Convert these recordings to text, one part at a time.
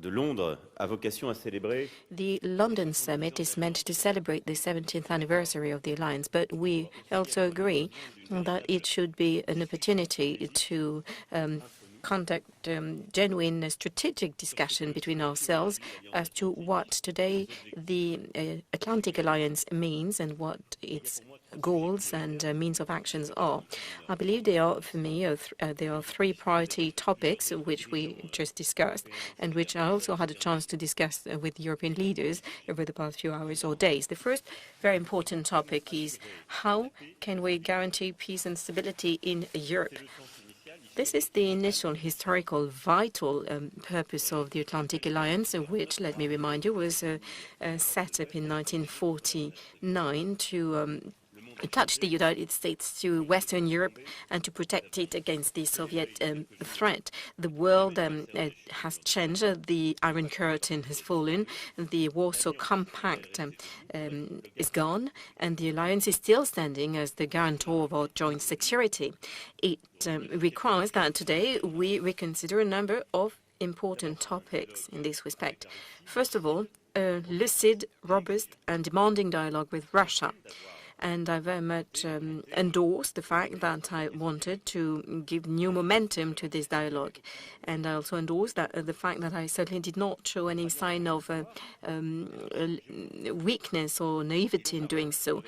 de Londres a vocation à célébrer. The London Summit is meant to celebrate the 17th anniversary of the alliance, but we also agree that it should be an opportunity to conduct genuine strategic discussion between ourselves as to what today the Atlantic Alliance means and what its goals and means of actions are. I believe they are, for me, there are three priority topics which we just discussed and which I also had a chance to discuss with European leaders over the past few hours or days. The first very important topic is how can we guarantee peace and stability in Europe? This is the initial historical vital purpose of the Atlantic Alliance, which, let me remind you, was set up in 1949 to attach the United States to Western Europe and to protect it against the Soviet threat. The world has changed. The Iron Curtain has fallen. The Warsaw Compact is gone, and the alliance is still standing as the guarantor of our joint security. It requires that today we reconsider a number of important topics in this respect. First of all, a lucid, robust, and demanding dialogue with Russia. And I very much endorse the fact that I wanted to give new momentum to this dialogue. And I also endorse that the fact that I certainly did not show any sign of weakness or naivety in doing so.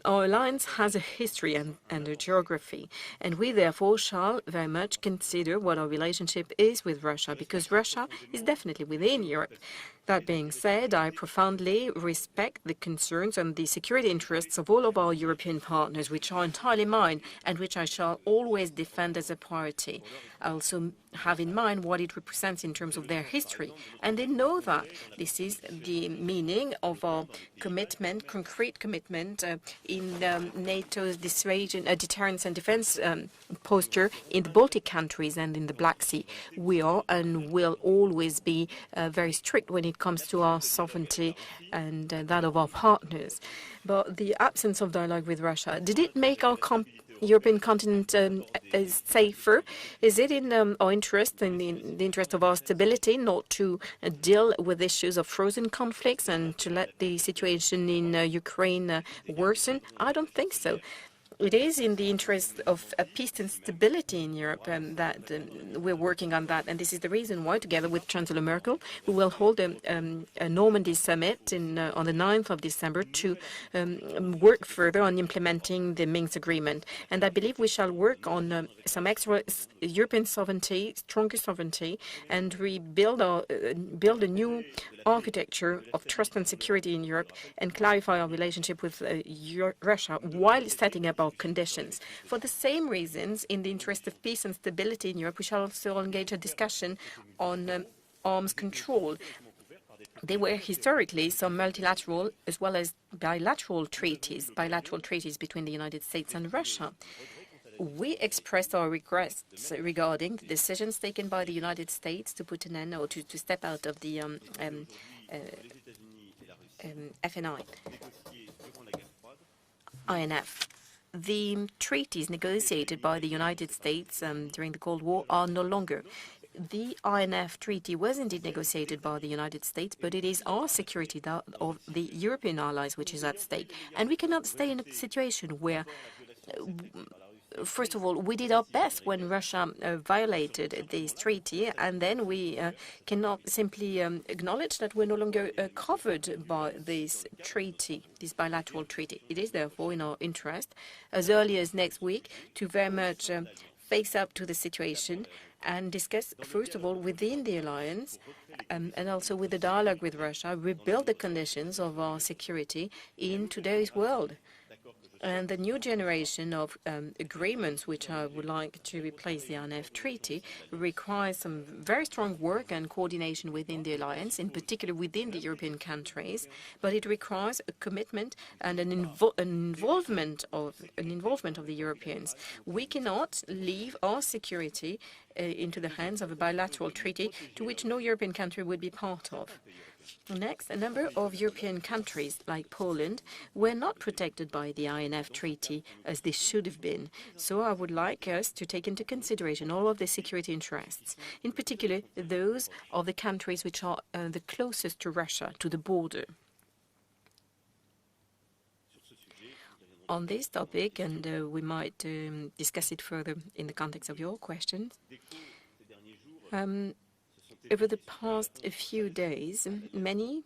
Our alliance has a history and a geography, and we therefore shall very much consider what our relationship is with Russia, because Russia is definitely within Europe. That being said, I profoundly respect the concerns and the security interests of all of our European partners, which are entirely mine and which I shall always defend as a priority. I also have in mind what it represents in terms of their history, and they know that this is the meaning of our commitment, concrete commitment in NATO's deterrence and defense posture in the Baltic countries and in the Black Sea. We are and will always be very strict when it comes to our sovereignty and that of our partners. But the absence of dialogue with Russia, did it make our European continent safer? Is it in our interest, in the interest of our stability, not to deal with issues of frozen conflicts and to let the situation in Ukraine worsen? I don't think so. It is in the interest of peace and stability in Europe that we're working on that. And this is the reason why, together with Chancellor Merkel, we will hold a Normandy summit on the 9th of December to work further on implementing the Minsk agreement. And I believe we shall work on some extra European sovereignty, stronger sovereignty, and build a new architecture of trust and security in Europe and clarify our relationship with Russia while setting up our conditions. For the same reasons, in the interest of peace and stability in Europe, we shall also engage a discussion on arms control. There were historically some multilateral as well as bilateral treaties between the United States and Russia. We expressed our regrets regarding the decisions taken by the United States to put an end or to step out of the INF. The treaties negotiated by the United States during the Cold War are no longer. The INF treaty was indeed negotiated by the United States, but it is our security of the European allies which is at stake. And we cannot stay in a situation where first of all, we did our best when Russia violated this treaty, and then we cannot simply acknowledge that we're no longer covered by this treaty, this bilateral treaty. It is therefore in our interest, as early as next week, to very much face up to the situation and discuss, first of all, within the alliance and also with the dialogue with Russia, rebuild the conditions of our security in today's world. And the new generation of agreements, which I would like to replace the INF Treaty, requires some very strong work and coordination within the alliance, in particular within the European countries. But it requires a commitment and an involvement of the Europeans. We cannot leave our security into the hands of a bilateral treaty to which no European country would be part of. Next, a number of European countries, like Poland, were not protected by the INF Treaty as they should have been. So I would like us to take into consideration all of the security interests, in particular those of the countries which are the closest to Russia, to the border. On this topic, and we might discuss it further in the context of your questions, over the past few days, many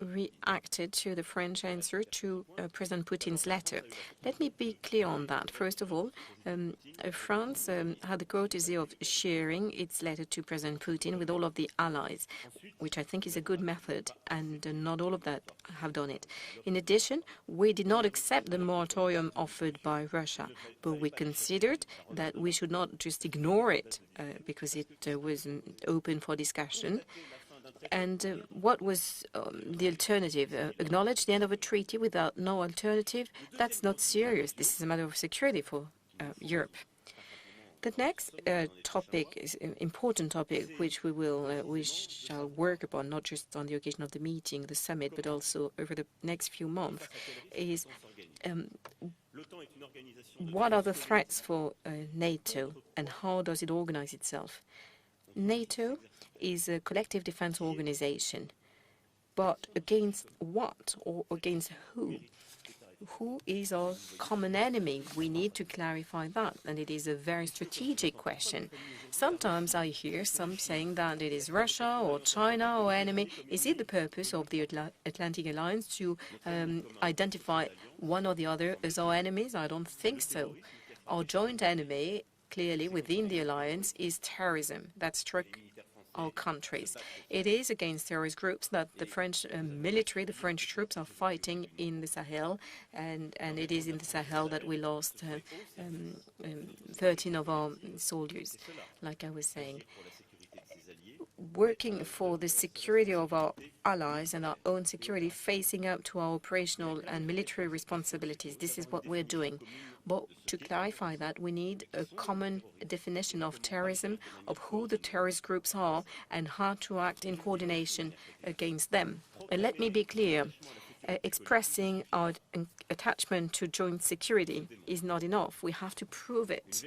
reacted to the French answer to President Putin's letter. Let me be clear on that. First of all, France had the courtesy of sharing its letter to President Putin with all of the allies, which I think is a good method, and not all of that have done it. In addition, we did not accept the moratorium offered by Russia, but we considered that we should not just ignore it because it was open for discussion. And what was the alternative? Acknowledge the end of a treaty without no alternative? That's not serious. This is a matter of security for Europe. The next topic is an important topic, which we shall work upon, not just on the occasion of the meeting, the summit, but also over the next few months, is what are the threats for NATO and how does it organize itself? NATO is a collective defense organization, but against what or against who? Who is our common enemy? We need to clarify that, and it is a very strategic question. Sometimes I hear some saying that it is Russia or China our enemy. Is it the purpose of the Atlantic Alliance to identify one or the other as our enemies? I don't think so. Our joint enemy, clearly within the alliance, is terrorism that struck our countries. It is against terrorist groups that the French military, the French troops are fighting in the Sahel, and it is in the Sahel that we lost 13 of our soldiers, like I was saying. Working for the security of our allies and our own security, facing up to our operational and military responsibilities. This is what we're doing. But to clarify that, we need a common definition of terrorism, of who the terrorist groups are, and how to act in coordination against them. And let me be clear, expressing our attachment to joint security is not enough. We have to prove it.